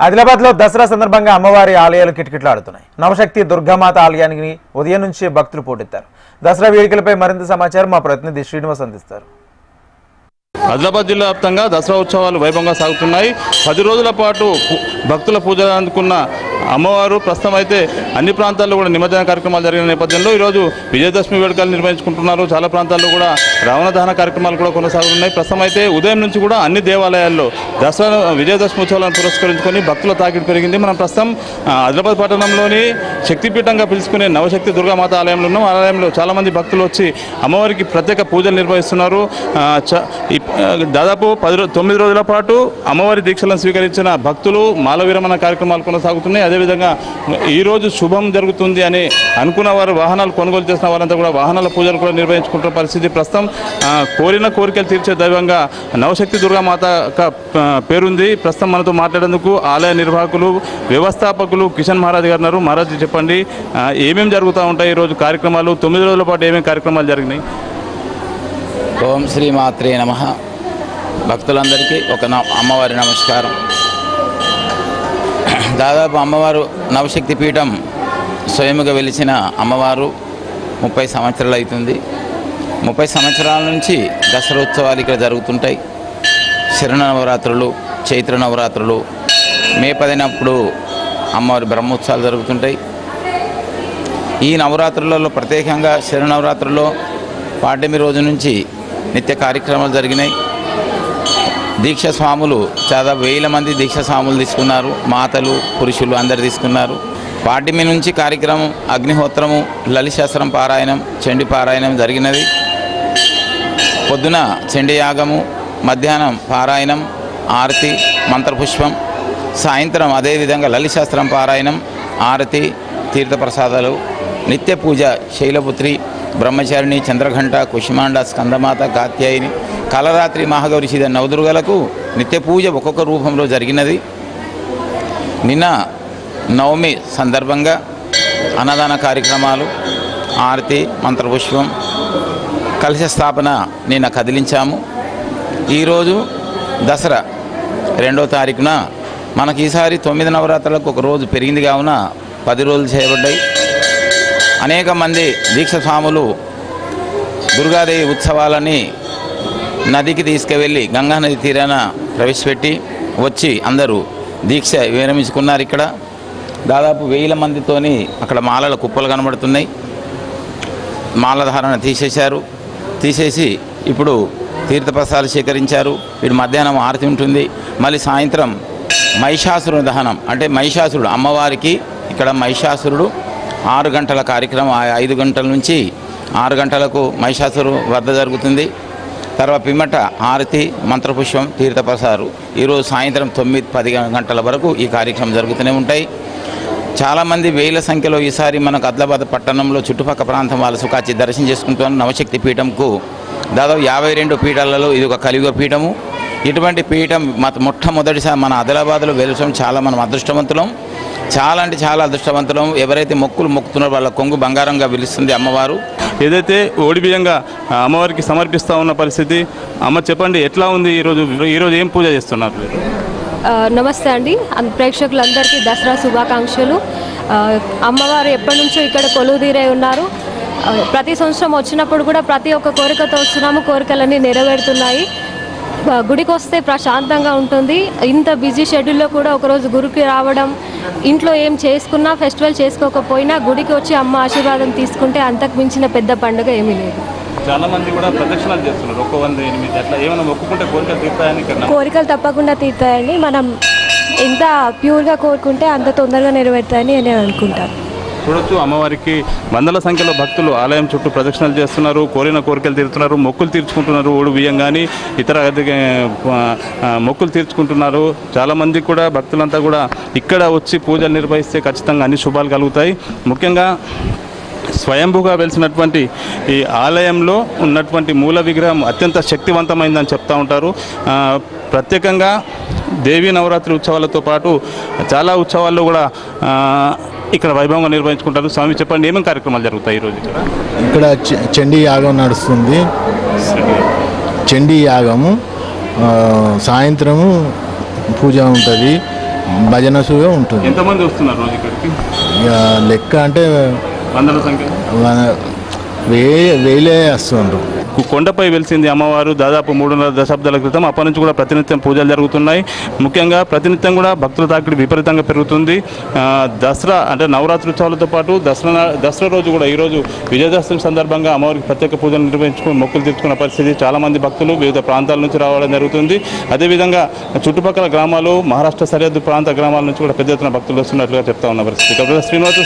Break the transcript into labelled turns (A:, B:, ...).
A: ఆదిలాబాద్లో దసరా సందర్భంగా అమ్మవారి ఆలయాలు కిటకిటలాడుతున్నాయి. నవశక్తి దుర్గామాత ఆలయానికి ఉదయం నుంచి భక్తులు పోటెత్తారు. దసరా వేడుకలపై మరింత సమాచారం మా ప్రతినిధి శ్రీనివాస్ అందిస్తారు.
B: ఆదిలాబాద్ జిల్లా వ్యాప్తంగా దసరా ఉత్సవాలు వైభవంగా సాగుతున్నాయి. 10 రోజుల పాటు భక్తుల పూజలు అందుకున్న అమ్మవారు ప్రస్తుతం అయితే అన్ని ప్రాంతాల్లో కూడా నిమజ్జన కార్యక్రమాలు జరిగిన నేపథ్యంలో ఈరోజు విజయదశమి వేడుకలు నిర్వహించుకుంటున్నారు. చాలా ప్రాంతాల్లో కూడా రావణ దహన కార్యక్రమాలు కూడా కొనసాగుతున్నాయి. ప్రస్తుతం అయితే ఉదయం నుంచి కూడా అన్ని దేవాలయాల్లో దసరా విజయదశమి ఉత్సవాలను పురస్కరించుకొని భక్తుల తాకిడి పెరిగింది. మనం ప్రస్తుతం ఆదిలాబాద్ పట్టణంలోని శక్తిపీఠంగా పిలుచుకునే నవశక్తి దుర్గామాత ఆలయంలో ఉన్నాం. ఆలయంలో చాలామంది భక్తులు వచ్చి అమ్మవారికి ప్రత్యేక పూజలు నిర్వహిస్తున్నారు. దాదాపు 9 రోజుల పాటు అమ్మవారి దీక్షలను స్వీకరించిన భక్తులు మాల విరమణ కార్యక్రమాలు కొనసాగుతున్నాయి. అదేవిధంగా ఈరోజు శుభం జరుగుతుంది అని అనుకున్న వారు వాహనాలు కొనుగోలు చేసిన వారంతా కూడా వాహనాల పూజలు కూడా నిర్వహించుకుంటున్న పరిస్థితి. ప్రస్తుతం కోరిన కోరికలు తీర్చే దైవంగా నవశక్తి దుర్గామాత పేరుంది. ప్రస్తుతం మనతో మాట్లాడేందుకు ఆలయ నిర్వాహకులు వ్యవస్థాపకులు కిషన్ మహారాజ్ గారు ఉన్నారు. మహారాజ్ చెప్పండి, ఏమేమి జరుగుతూ ఉంటాయి ఈరోజు కార్యక్రమాలు? 9 రోజుల పాటు ఏమేమి కార్యక్రమాలు జరిగినాయి?
C: ఓం శ్రీ మాత్రే నమః. భక్తులందరికీ అమ్మవారి నమస్కారం. దాదాపు అమ్మవారు నవశక్తి పీఠం స్వయముగా వెలిసిన అమ్మవారు 30 సంవత్సరాలు అవుతుంది. 30 సంవత్సరాల నుంచి దసరా ఉత్సవాలు ఇక్కడ జరుగుతుంటాయి. శరణ నవరాత్రులు, చైత్ర నవరాత్రులు, మే 10 అమ్మవారి బ్రహ్మోత్సవాలు జరుగుతుంటాయి. ఈ నవరాత్రులలో ప్రత్యేకంగా శరణ నవరాత్రుల్లో 8వ రోజు నుంచి నిత్య కార్యక్రమాలు జరిగినాయి. దీక్ష స్వాములు దాదాపు 1000 మంది దీక్ష స్వాములు తీసుకున్నారు. మాతలు, పురుషులు అందరు తీసుకున్నారు. 8వ నుంచి కార్యక్రమం అగ్నిహోత్రము, లలిశాస్త్రం పారాయణం, చండీ పారాయణం జరిగినది. పొద్దున చండీ యాగము, మధ్యాహ్నం పారాయణం, ఆరతి, మంత్రపుష్పం, సాయంత్రం అదేవిధంగా లలిశాస్త్రం పారాయణం, ఆరతి, తీర్థప్రసాదాలు, నిత్య పూజ శైలపుత్రి, బ్రహ్మచారిణి, చంద్రఘంట, కుష్మాండ, స్కందమాత, కాత్యాయిని, కలరాత్రి, మహాగౌరి సీత నవదుర్గలకు నిత్య పూజ ఒక్కొక్క రూపంలో జరిగినది. నిన్న నవమి సందర్భంగా అన్నదాన కార్యక్రమాలు, ఆరతి, మంత్రపుష్పం, కలశ స్థాపన నిన్న కదిలించాము. ఈరోజు దసరా 2వ తారీఖున మనకి ఈసారి 9 నవరాత్రులకు ఒక రోజు పెరిగింది కావున 10 రోజులు చేయబడ్డాయి. అనేక మంది దీక్ష స్వాములు దుర్గాదేవి ఉత్సవాలని నదికి తీసుకువెళ్ళి గంగా నది తీరాన ప్రవేశపెట్టి వచ్చి అందరూ దీక్ష విరమించుకున్నారు. ఇక్కడ దాదాపు 1000 మందితోని అక్కడ మాలల కుప్పలు కనబడుతున్నాయి. మాలధారణ తీసేసి ఇప్పుడు తీర్థప్రసాదాలు సేకరించారు. వీడు మధ్యాహ్నం ఆరతి ఉంటుంది. మళ్ళీ సాయంత్రం మహిషాసురుడు దహనం, అంటే మహిషాసురుడు అమ్మవారికి ఇక్కడ మహిషాసురుడు 6 గంటల కార్యక్రమం, 5 గంటల నుంచి 6 గంటలకు మహిషాసురు వద్ద జరుగుతుంది. తర్వాత పిమ్మట ఆరతి, మంత్రపుష్పం, తీర్థప్రసాదాలు ఈరోజు సాయంత్రం 9-10 గంటల వరకు ఈ కార్యక్రమం జరుగుతూనే ఉంటాయి. చాలామంది 1000 సంఖ్యలో ఈసారి మనకు ఆదిలాబాద్ పట్టణంలో చుట్టుపక్కల ప్రాంతం వాళ్ళు సుఖాచి దర్శనం చేసుకుంటున్నారు. నవశక్తి పీఠంకు దాదాపు 52 పీఠాలలో ఇది ఒక కలియుగ పీఠము. ఇటువంటి పీఠం మొట్టమొదటిసారి మన ఆదిలాబాద్లో వెలసం చాలా మనం అదృష్టవంతులం. చాలా అంటే చాలా అదృష్టవంతులం. ఎవరైతే మొక్కుతున్నారో వాళ్ళ కొంగు బంగారంగా పిలుస్తుంది అమ్మవారు.
B: ఏదైతే ఓడి బియ్యంగా అమ్మవారికి సమర్పిస్తూ ఉన్న పరిస్థితి, అమ్మ చెప్పండి ఎట్లా ఉంది ఈరోజు ఏం పూజ చేస్తున్నారు?
D: నమస్తే అండి, ప్రేక్షకులందరికీ దసరా శుభాకాంక్షలు. అమ్మవారు ఎప్పటి నుంచో ఇక్కడ కొలువుదీరై ఉన్నారు. ప్రతి సంవత్సరం వచ్చినప్పుడు కూడా ప్రతి ఒక్క కోరికతో వస్తున్నాము, కోరికలన్నీ నెరవేరుతున్నాయి. గుడికి వస్తే ప్రశాంతంగా ఉంటుంది. ఇంత బిజీ షెడ్యూల్లో కూడా ఒకరోజు గుడికి రావడం, ఇంట్లో ఏం చేసుకున్నా ఫెస్టివల్ చేసుకోకపోయినా గుడికి వచ్చి అమ్మ ఆశీర్వాదం తీసుకుంటే అంతకు మించిన పెద్ద పండుగ ఏమీ లేదు.
B: చాలా మంది కూడా ప్రదక్షిణాలు చేస్తున్నారు. 108 అట్లా ఏమైనా మొక్కుకుంటే కోరికలు తీరుతాయని?
D: కోరికలు తప్పకుండా తీరుతాయని, మనం ఎంత ప్యూర్గా కోరుకుంటే అంత తొందరగా నెరవేరుతాయని నేను అనుకుంటాను.
B: చూడొచ్చు, అమ్మవారికి వందల సంఖ్యలో భక్తులు ఆలయం చుట్టూ ప్రదక్షిణలు చేస్తున్నారు. కోరిన కోరికలు తీరుతున్నారు, మొక్కులు తీర్చుకుంటున్నారు. ఓడి బియ్యం కానీ ఇతర మొక్కులు తీర్చుకుంటున్నారు. చాలామంది కూడా భక్తులంతా కూడా ఇక్కడ వచ్చి పూజలు నిర్వహిస్తే ఖచ్చితంగా అన్ని శుభాలు కలుగుతాయి. ముఖ్యంగా స్వయంభూగా వెలిసినటువంటి ఈ ఆలయంలో ఉన్నటువంటి మూల విగ్రహం అత్యంత శక్తివంతమైందని చెప్తూ ఉంటారు. ప్రత్యేకంగా దేవీ నవరాత్రి ఉత్సవాలతో పాటు చాలా ఉత్సవాల్లో కూడా ఇక్కడ వైభవంగా నిర్వహించుకుంటారు. స్వామి చెప్పండి, ఏమేమి కార్యక్రమాలు జరుగుతాయి ఈరోజు?
E: ఇక్కడ చండీ యాగం నడుస్తుంది. చండీ యాగము సాయంత్రము పూజ ఉంటుంది. భజన సుగా ఉంటుంది.
B: ఎంతమంది వస్తున్నారు రోజు ఇక్కడికి?
E: ఇక లెక్క అంటే
B: వందల సంఖ్య
E: వేలే వస్తుండ్రు.
B: కొండపై వెలిసింది అమ్మవారు దాదాపు 300 దశాబ్దాల క్రితం. అప్పటి నుంచి కూడా ప్రతినిత్యం పూజలు జరుగుతున్నాయి. ముఖ్యంగా ప్రతినిత్యం కూడా భక్తుల తాకిడి విపరీతంగా పెరుగుతుంది. దసరా అంటే నవరాత్రి ఉత్సవాలతో పాటు దసరా రోజు కూడా ఈరోజు విజయదశమి సందర్భంగా అమ్మవారికి ప్రత్యేక పూజలు నిర్వహించుకుని మొక్కులు తీర్చుకున్న పరిస్థితి. చాలామంది భక్తులు వివిధ ప్రాంతాల నుంచి రావడం జరుగుతుంది. అదేవిధంగా చుట్టుపక్కల గ్రామాలు, మహారాష్ట్ర సరిహద్దు ప్రాంత గ్రామాల నుంచి కూడా పెద్ద ఎత్తున భక్తులు వస్తున్నట్లుగా చెప్తా ఉన్న పరిస్థితి. శ్రీనివాస్